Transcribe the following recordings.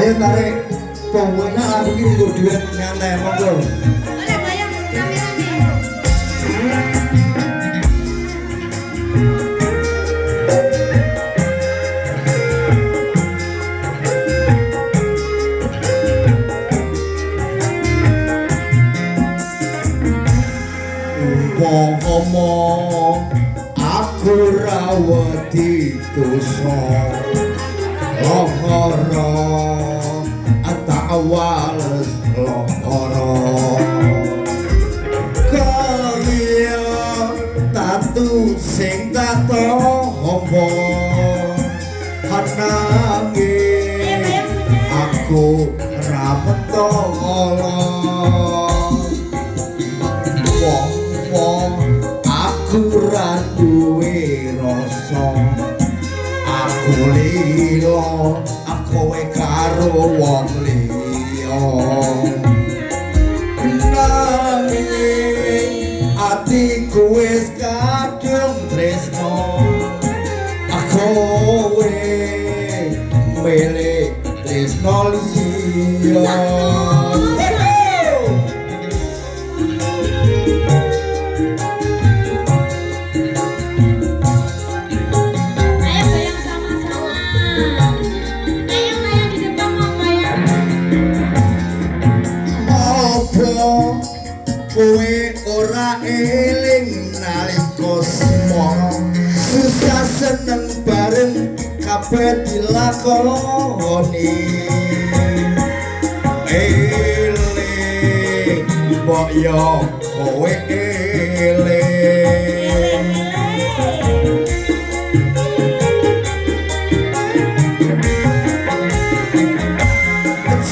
Ayo tarik pokoknya aku ini gue duit nyantai monggo. Boleh bayang rame-rame. Ngomong aku rawati dosa lohoro tak wales lohoro kaya tatu sing tak tombo hanange aku rameto aku ra duwe rasa aku lilo aku karo wong liya nanging atiku wis kadung tresno aku milih tresno liya. Kowe ora eling nalika semana susah seneng bareng kabeh dilakoni eling mbok yo kowe eling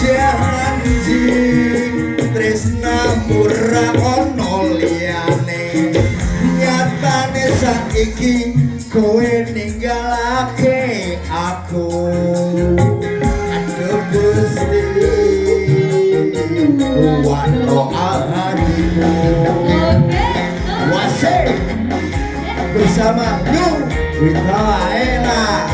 janji tresna murah ono liyane nyatane saiki kowe ninggalake aku aduh Gusti wano ahadiku wase bersama Yu Witaela.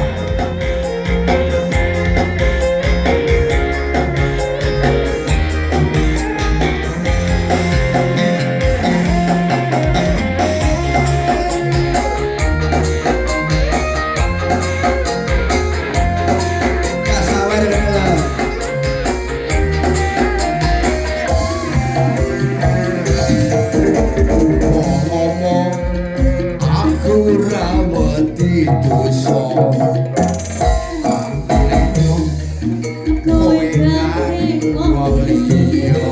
Rawati dosa kowe ngarep wong liya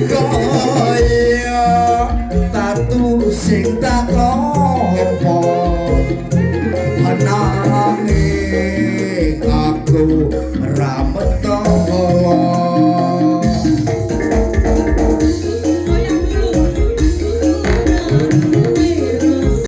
kaya tatu sing tak